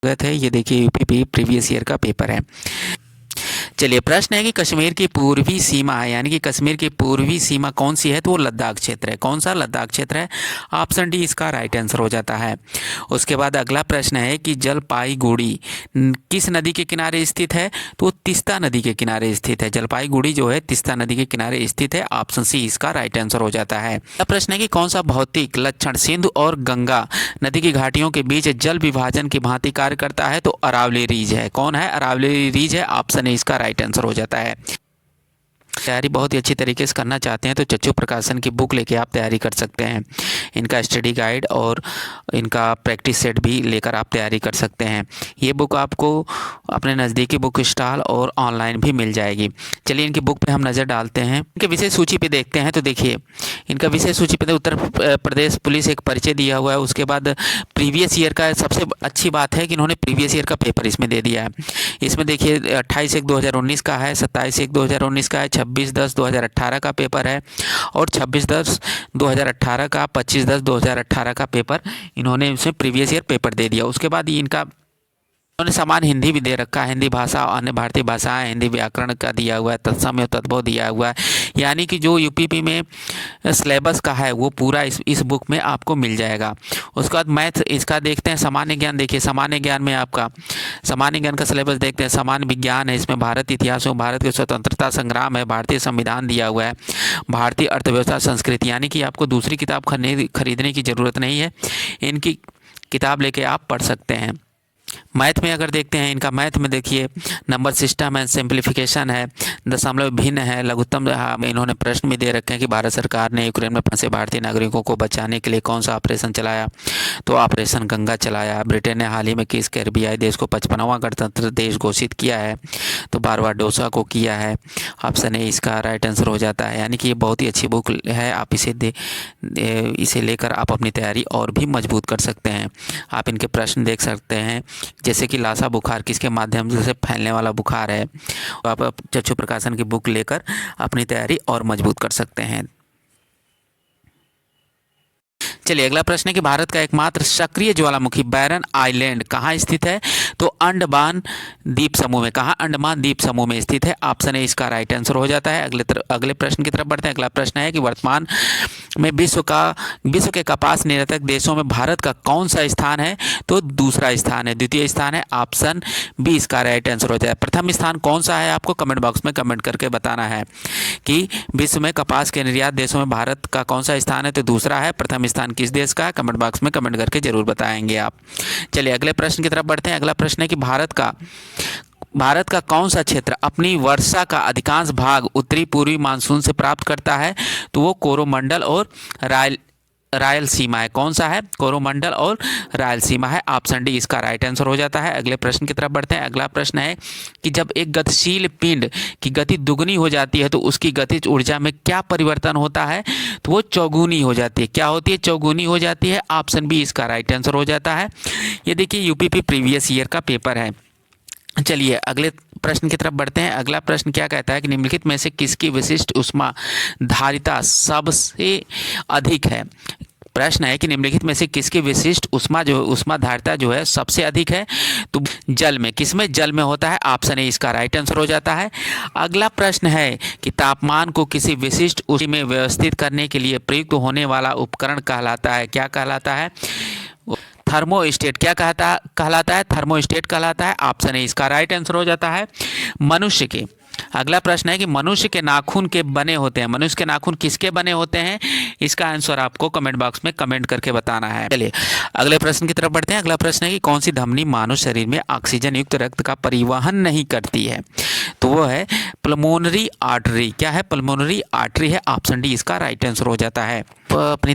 है। ये देखिए यूपीपी प्रीवियस ईयर का पेपर है। चलिए प्रश्न है कि कश्मीर की पूर्वी सीमा है, यानी कि कश्मीर की पूर्वी सीमा कौन सी है, तो वो लद्दाख क्षेत्र है। कौन सा? लद्दाख क्षेत्र है। ऑप्शन डी इसका राइट आंसर हो जाता है। उसके बाद अगला प्रश्न है कि जलपाईगुड़ी किस नदी के किनारे स्थित है, तो तीस्ता नदी के किनारे स्थित है। जलपाईगुड़ी जो है तीस्ता नदी के किनारे स्थित है। ऑप्शन सी इसका राइट आंसर हो जाता है। अगला प्रश्न है कि कौन सा भौतिक लक्षण सिंधु और गंगा नदी की घाटियों के बीच जल विभाजन की भांति कार्य करता है, तो अरावली रीज है। कौन है? अरावली रीज है। ऑप्शन ए इसका राइट आंसर हो जाता है। तैयारी बहुत ही अच्छी तरीके से करना चाहते हैं तो चच्चू प्रकाशन की बुक लेके आप तैयारी कर सकते हैं। इनका स्टडी गाइड और इनका प्रैक्टिस सेट भी लेकर आप तैयारी कर सकते हैं। ये बुक आपको अपने नज़दीकी बुक स्टॉल और ऑनलाइन भी मिल जाएगी। चलिए इनकी बुक पे हम नज़र डालते हैं। इनके विषय सूची पे देखते हैं तो देखिए इनका विषय सूची पे उत्तर प्रदेश पुलिस एक परिचय दिया हुआ है। उसके बाद प्रीवियस ईयर का सबसे अच्छी बात है कि इन्होंने प्रीवियस ईयर का पेपर इसमें दे दिया है। इसमें देखिए 28/1/2019 का है, 27/1/2019 का है, 26/10/2018 का पेपर है और 26/10/2018 का, 25/10/2018 का पेपर इन्होंने इसमें प्रीवियस ईयर पेपर दे दिया। उसके बाद इनका उन्होंने समान हिंदी भी दे रखा है, हिंदी भाषा अन्य भारतीय भाषाएं, हिंदी व्याकरण का दिया हुआ है, तत्सम और तद्भव दिया हुआ है। यानी कि जो यूपीपी में सिलेबस का है वो पूरा इस बुक में आपको मिल जाएगा। उसके बाद मैथ इसका देखते हैं। सामान्य ज्ञान देखिए, सामान्य ज्ञान में आपका सामान्य ज्ञान का सिलेबस देखते हैं। सामान्य विज्ञान है, इसमें भारत इतिहास और भारत के स्वतंत्रता संग्राम है, भारतीय संविधान दिया हुआ है, भारतीय अर्थव्यवस्था संस्कृति, यानी कि आपको दूसरी किताब खरीदने की ज़रूरत नहीं है, इनकी किताब लेके आप पढ़ सकते हैं। मैथ में अगर देखते हैं, इनका मैथ में देखिए नंबर सिस्टम है, सिंप्लीफिकेशन है, दशमलव भिन्न है, लघुत्तम। इन्होंने प्रश्न भी दे रखे हैं कि भारत सरकार ने यूक्रेन में फंसे भारतीय नागरिकों को बचाने के लिए कौन सा ऑपरेशन चलाया, तो ऑपरेशन गंगा चलाया। ब्रिटेन ने हाल ही में किस कैरिबियाई देश को 55वां गणतंत्र देश घोषित किया है, तो बारबाडोसा को किया है। ऑप्शन ए इसका राइट आंसर हो जाता है। यानी कि ये बहुत ही अच्छी बुक है, आप इसे लेकर आप अपनी तैयारी और भी मजबूत कर सकते हैं। आप इनके प्रश्न देख सकते हैं, जैसे कि लासा बुखार किसके माध्यम से फैलने वाला बुखार है। तो आप चच्चू प्रकाशन की बुक लेकर अपनी तैयारी और मजबूत कर सकते हैं। चलिए अगला प्रश्न है कि भारत का एकमात्र सक्रिय ज्वालामुखी बैरन आइलैंड कहाँ स्थित है, तो अंडमान द्वीप समूह में। कहाँ? अंडमान द्वीप समूह में स्थित है। ऑप्शन ए इसका राइट आंसर हो जाता है। अगले प्रश्न की तरफ बढ़ते हैं। अगला प्रश्न है कि वर्तमान में विश्व के कपास निर्यातक देशों में भारत का कौन सा स्थान है, तो दूसरा स्थान है, द्वितीय स्थान है। ऑप्शन बी इसका राइट आंसर हो जाए। प्रथम स्थान कौन सा है, आपको कमेंट बॉक्स में कमेंट करके बताना है कि विश्व में कपास के निर्यात देशों में भारत का कौन सा स्थान है, तो दूसरा है। प्रथम स्थान किस देश का है, कमेंट बॉक्स में कमेंट करके जरूर बताएंगे आप। चलिए अगले प्रश्न की तरफ बढ़ते हैं। अगला प्रश्न है कि भारत का कौन सा क्षेत्र अपनी वर्षा का अधिकांश भाग उत्तरी पूर्वी मानसून से प्राप्त करता है, तो वो कोरोमंडल और रायलसीमा है। कौन सा है? कोरोमंडल और रायलसीमा है। ऑप्शन डी इसका राइट आंसर हो जाता है। अगले प्रश्न की तरफ बढ़ते हैं। अगला प्रश्न है कि जब एक गतिशील पिंड की गति दुगनी हो जाती है तो उसकी गतिज ऊर्जा में क्या परिवर्तन होता है, तो वो चौगुनी हो जाती है। क्या होती है? चौगुनी हो जाती है। ऑप्शन बी इसका राइट आंसर हो जाता है। ये देखिए यूपीपी प्रीवियस ईयर का पेपर है। चलिए अगले प्रश्न की तरफ बढ़ते हैं। अगला प्रश्न क्या कहता है कि निम्नलिखित में से किसकी विशिष्ट ऊष्मा धारिता सबसे अधिक है। प्रश्न है कि निम्नलिखित में से किसकी विशिष्ट ऊष्मा धारिता जो है सबसे अधिक है, तो जल में। किसमें? जल में होता है। ऑप्शन ए इसका राइट आंसर हो जाता है। अगला प्रश्न है कि तापमान को किसी विशिष्ट ऊष्मा में व्यवस्थित करने के लिए प्रयुक्त होने वाला उपकरण कहलाता है। क्या कहलाता है? थर्मोस्टेट। क्या कहलाता है? थर्मोस्टेट कहलाता है। ऑप्शन ए इसका राइट आंसर हो जाता है। मनुष्य के अगला प्रश्न है कि मनुष्य के नाखून के बने होते हैं। मनुष्य के नाखून किसके बने होते हैं, इसका आंसर आपको कमेंट बॉक्स में कमेंट करके बताना है। चलिए अगले प्रश्न की तरफ बढ़ते हैं। अगला प्रश्न है कि कौन सी धमनी मानव शरीर में ऑक्सीजन युक्त रक्त का परिवहन नहीं करती है, तो वो है पल्मोनरी आर्टरी। क्या है? पल्मोनरी आर्टरी है। ऑप्शन डी इसका राइट आंसर हो जाता है। अपनी